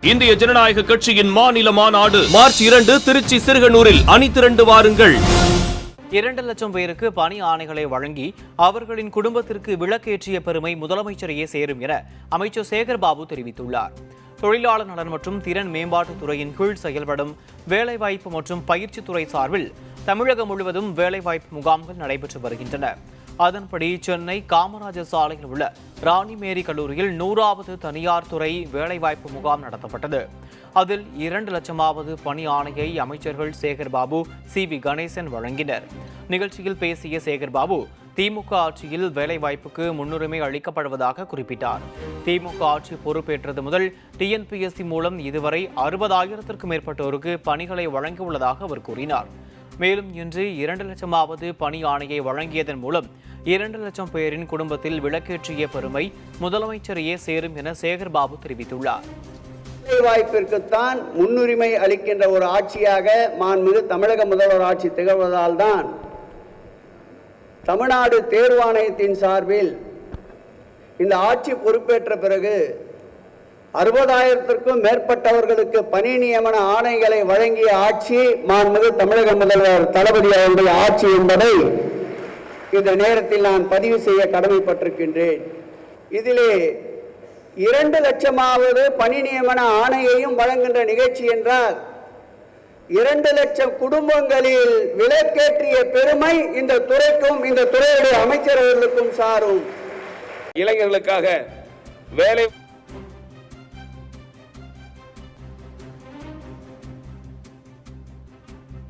இந்திய ஜனநாயக கட்சியின் மாநில மாநாடு மார்ச் 2 திருச்சி சிறுகனூரில் அணிதிரண்டு வாருங்கள். 2 லட்சம் பேருக்கு பணி ஆணைகளை வழங்கி அவர்களின் குடும்பத்திற்கு விளக்கேற்றிய பெருமை முதலமைச்சரையே சேரும் என அமைச்சர் சேகர்பாபு தெரிவித்துள்ளார். தொழிலாளர் நலன் மற்றும் திறன் மேம்பாட்டுத் துறையின் கீழ் செயல்படும் வேலைவாய்ப்பு மற்றும் பயிற்சித்துறை சார்பில் தமிழகம் முழுவதும் வேலைவாய்ப்பு முகாம்கள் நடைபெற்று வருகின்றன. அதன்படி சென்னை காமராஜர் சாலையில் உள்ள ராணி மேரி கல்லூரியில் 100வது தனியார் துறை வேலைவாய்ப்பு முகாம் நடத்தப்பட்டது. அதில் 2 லட்சமாவது பணி ஆணையை அமைச்சர்கள் சேகர்பாபு, CV கணேசன் வழங்கினர். நிகழ்ச்சியில் பேசிய சேகர்பாபு, திமுக ஆட்சியில் வேலைவாய்ப்புக்கு முன்னுரிமை அளிக்கப்படுவதாக குறிப்பிட்டார். திமுக ஆட்சி பொறுப்பேற்றது முதல் TNPSC மூலம் இதுவரை 60,000த்திற்கும் மேற்பட்டோருக்கு பணிகளை வழங்கியுள்ளதாக அவர் கூறினார். மேலும் இன்று 2 லட்சமாவது பணி ஆணையை வழங்கியதன் மூலம் 2 லட்சம் பேரின் குடும்பத்தில் விளக்கேற்றிய பெருமை முதலமைச்சரையே சேரும் என சேகர்பாபு தெரிவித்துள்ளார். வேலைவாய்ப்பிற்குத்தான் முன்னுரிமை அளிக்கின்ற ஒரு ஆட்சியாக மாண்புமிகு தமிழக முதல்வர் ஆட்சி திகழ்வதால் தான் தமிழ்நாடு தேர்வாணையத்தின் சார்பில் இந்த ஆட்சி பொறுப்பேற்ற பிறகு 60,000த்திற்கும் மேற்பட்டவர்களுக்கு பணி நியமன ஆணைகளை வழங்கிய ஆட்சி மாண்புமிகு தமிழக முதல்வர் தளபதி அவர்களுடைய ஆட்சி என்பதை இந்த நேரத்தில் நான் பதிவு செய்ய கடமைப்பட்டிருக்கின்றேன். இதிலே 2 லட்சமாவது பணி நியமன ஆணையையும் வழங்குகின்ற நிகழ்ச்சி என்றால் 2 லட்சம் குடும்பங்களில் விளக்கேற்றிய பெருமை இந்த துறைக்கும் இந்த துறையுடைய அமைச்சர்களுக்கும் சாரும். இளைஞர்களுக்காக வேலை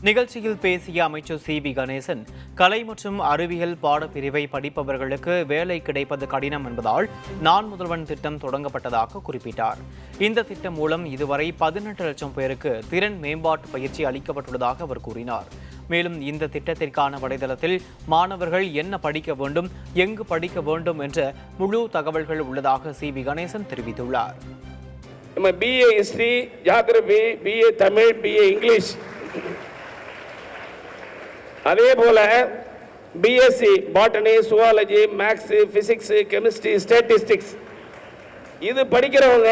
நிகழ்ச்சியில் பேசிய அமைச்சர் CV கணேசன், கலை மற்றும் அறிவியல் பாடப்பிரிவை படிப்பவர்களுக்கு வேலை கிடைப்பது கடினம் என்பதால் நான் முதல்வன் திட்டம் தொடங்கப்பட்டதாக குறிப்பிட்டார். இந்த திட்டம் மூலம் இதுவரை 18 லட்சம் பேருக்கு திறன் மேம்பாட்டு பயிற்சி அளிக்கப்பட்டுள்ளதாக அவர் கூறினார். மேலும் இந்த திட்டத்திற்கான வலைதளத்தில் மாணவர்கள் என்ன படிக்க வேண்டும், எங்கு படிக்க வேண்டும் என்ற முழு தகவல்கள் உள்ளதாக CV கணேசன் தெரிவித்துள்ளார். BA history, geography, BA Tamil, BA English, அதே போல BSc botany, zoology, maths, physics, chemistry, statistics இது படிக்கிறவங்க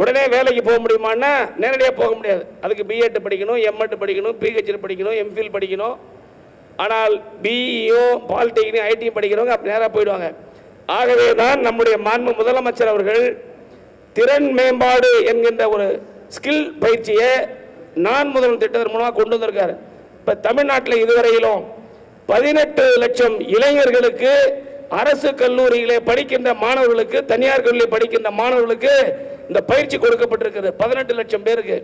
உடனே வேலைக்கு போக முடியுமான்னா நேரடியாக போக முடியாது. அதுக்கு B.Ed படிக்கணும், M.Ed படிக்கணும், PhD படிக்கணும், MPhil படிக்கணும். ஆனால் BEO, பாலிடெக்னிக், IT படிக்கிறவங்க அப்படி நேராக போயிடுவாங்க. ஆகவே தான் நம்முடைய மாண்பு முதலமைச்சர் அவர்கள் திறன் மேம்பாடு என்கின்ற ஒரு ஸ்கில் பயிற்சியை நான் முதல்வன் திட்டத்தின் மூலமாக கொண்டு வந்திருக்காரு. இப்போ தமிழ்நாட்டில் இதுவரையிலும் 18 லட்சம் இளைஞர்களுக்கு அரசு கல்லூரியிலே படிக்கின்ற மாணவர்களுக்கு, தனியார் கல்லூரியில் படிக்கின்ற மாணவர்களுக்கு இந்த பயிற்சி கொடுக்கப்பட்டிருக்கிறது. 18 லட்சம் பேருக்கு.